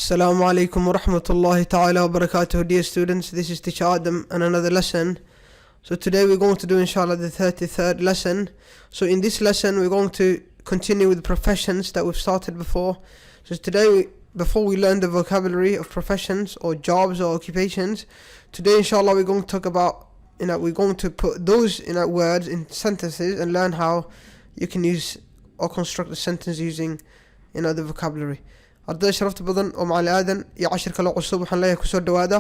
Assalamu alaikum wa rahmatullahi ta'ala wa barakatuh. Dear students, this is Teacher Adam and another lesson. So today we're going to do inshallah the 33rd lesson. So in this lesson we're going to continue with professions that we've started before. So today before we learn the vocabulary of professions or jobs or occupations, today inshallah we're going to talk about, we're going to put those words in sentences and learn how you can use or construct a sentence using the vocabulary. ardayda sharafta badan oo macali aadan iyo cashir kale cusub waxaan leeyahay kusoo dhawaada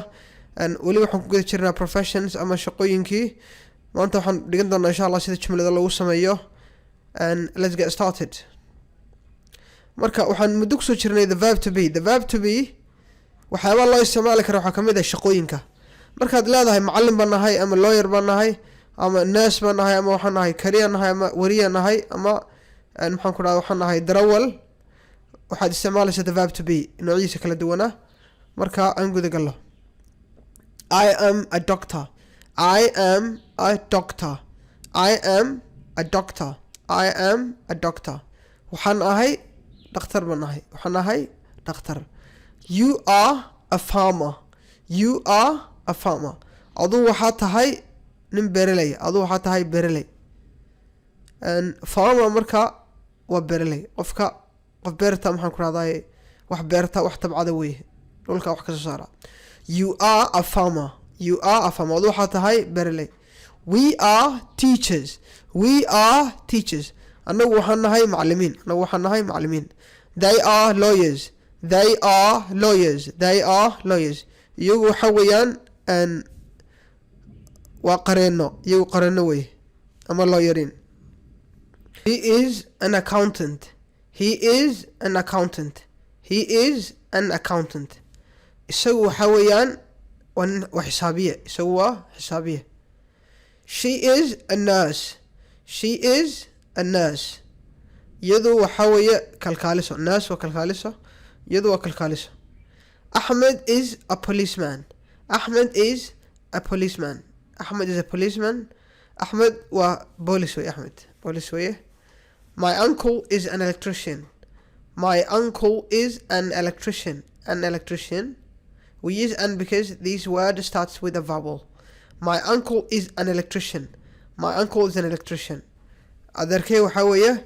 wali waxaan ku guda jirnaa professions ama shaqooyinkii maanta waxaan dhigan doonaa insha Allah sida jumlada lagu sameeyo and let's get started. Marka waxaan muddo kusoo jirnay the verb to be waxyaabo loo isticmaali karo waxa kamid ah shaqooyinka. Markaad leedahay macallin baan nahay ama lawyer baan nahay ama nurse baan nahay ama waxaan nahay career nahay ama wariye nahay ama maxaan ku dhahay waxaan nahay darawal waxaad isticmaalaysaa the verb to be noociisa kala duwana. Marka aan guda galno. I am a doctor. I am a doctor. I am a doctor. I am a doctor. waxaan ahay dhakhtar baan ahay. waxaan ahay dhakhtar. You are a farmer. You are a farmer. aduu waxaad tahay nin beeraley. aduu waxaad tahay beeraley. and farmer marka waa beeraley. qof beerta maxaan ku raadayay wax beerta wax tabcada weeye dhulka wax ka soo saara. You are a farmer. You are a farmer. aduu waxaad tahay beeraley. We are teachers. We are teachers. anagu waxaan nahay macallimiin. They are lawyers. They are lawyers. They are lawyers. iyagu waxa weeyaan waa qareeno. iyagu qareeno weeye ama lawyerin. He is an accountant. He is an accountant. He is an accountant. isagu waxa weeyaan waa xisaabiye. isagu waa xisaabiye. She is a nurse. She is a nurse. iyadu waxa weeye kalkaaliso. nurse waa kalkaaliso. iyadu waa kalkaaliso. Ahmed is a policeman. Ahmed is a policeman. Ahmed is a policeman. Ahmed waa police way. Ahmed police way. My uncle is an electrician. My uncle is an electrician. An electrician. We use an because this word starts with a vowel. My uncle is an electrician. My uncle is an electrician. adeerkay waxa weeye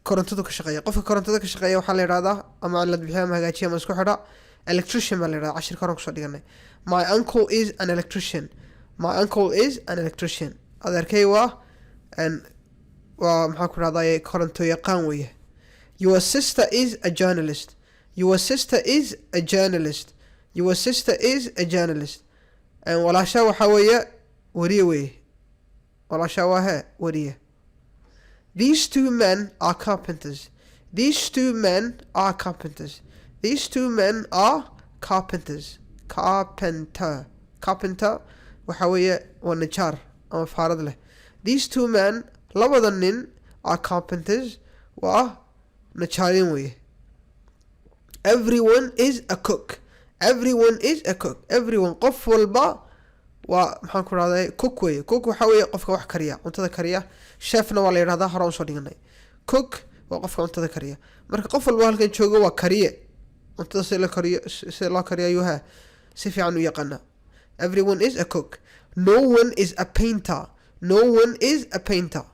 korontada ka shaqeeya. qofka korontada ka shaqeeya waxa la yiraahdaa ama la bixiyo ama hagaajiyo ama isku xidha electrician baa la yiraahdaa. cashir koron kusoo dhiganay. My uncle is an electrician. My uncle is an electrician. adeerkay waa maxaa ku raadayay koronto yaqaan weeye. Your sister is a journalist. Your sister is a journalist. Your sister is a journalist. walaasha waxa weeye wariye weeye. walaasha waa wariye. These two men are carpenters. These two men are carpenters. These two men are carpenters. Carpenter waxa weeye waa nijaar ama faarad leh. These two men labada nin are carpenters waa najaarin weeye. Everyone is a cook. Everyone is a cook. Everyone qof walba waa maxaan ku raadayay cook weeye. cook waxa weeye qofka wax kariya, cuntada kariya. chefna waa la yiraahdaa hore soo dhiganay. cook waa qofka cuntada kariya. marka qof walba halkan joogo waa kariye. cuntada si la kariyo yuha si fiican u yaqaana. Everyone is a cook. No one is a painter. No one is a painter.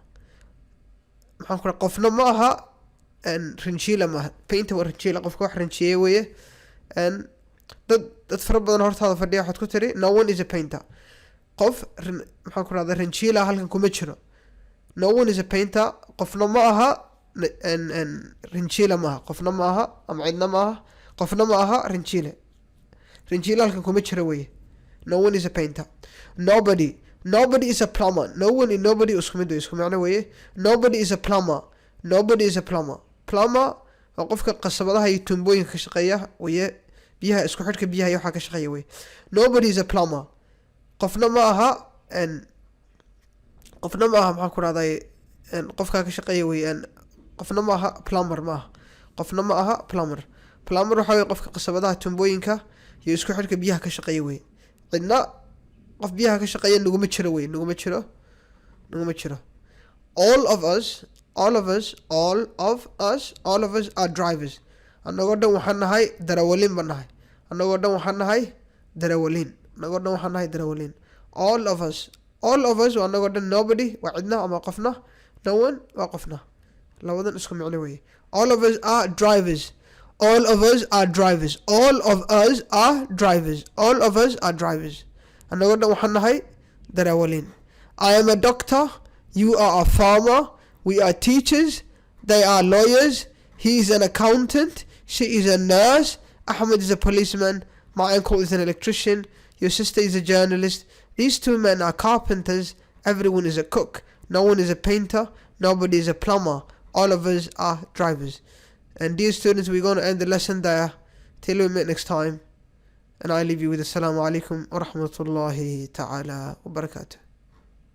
maxaan ku raadayay qofna ma aha rinjiila ma aha. painter waa rinjiila qofka wax rinjiye weeye. dad fara badan hortaada fadhiya waxaad ku tiri no one is a painter. qof maxaan ku raadayay rinjiila halkan kuma jiro. No one is a painter. qofna ma aha rinjiila ma aha. qofna ma aha ama cidna ma aha. qofna ma aha rinjiile. rinjiila halkan kuma jiro weeye. No one is a painter. Nobody is a plumber. Nobody isku mid isku macno weeye. Nobody is a plumber. Nobody is a plumber. Plumber waa qofka qasabadaha iyo tumbooyinka ka shaqeeya weeye. biyaha isku xidhka biyaha iyo waxa ka shaqeeya weeye. Nobody is a plumber. qofna ma aha maxaan ku raadayay qofka ka shaqeeya weeye. qofna ma aha plumber ma aha. qofna ma aha plumber. plumber waxa weeye qofka qasabadaha tumbooyinka iyo isku xidhka biyaha ka shaqeeya weeye. cidna qof biyaha ka shaqeeya naguma jiro weeye. naguma jiro. All of us are drivers. annagoo dhan waxaan nahay darawaliin baan nahay. annagoo dhan waxaan nahay darawaliin. annagoo dhan waxaan nahay darawaliin. All of us waa annagoo dhan. Nobody waa cidna ama qofna. No one waa qofna. labadan isku micno weeye. All of us are drivers. All of us are drivers. All of us are drivers. All of us are drivers. annagoo dhan waxaan nahay darawaliin. I am a doctor. You are a farmer. We are teachers. They are lawyers. He is an accountant. She is a nurse. Ahmed is a policeman. My uncle is an electrician. Your sister is a journalist. These two men are carpenters. Everyone is a cook. No one is a painter. Nobody is a plumber. All of us are drivers. And dear students, we're going to end the lesson there. Till we meet next time. And I leave you with Assalamu alaikum wa rahmatullahi ta'ala wa barakatuh.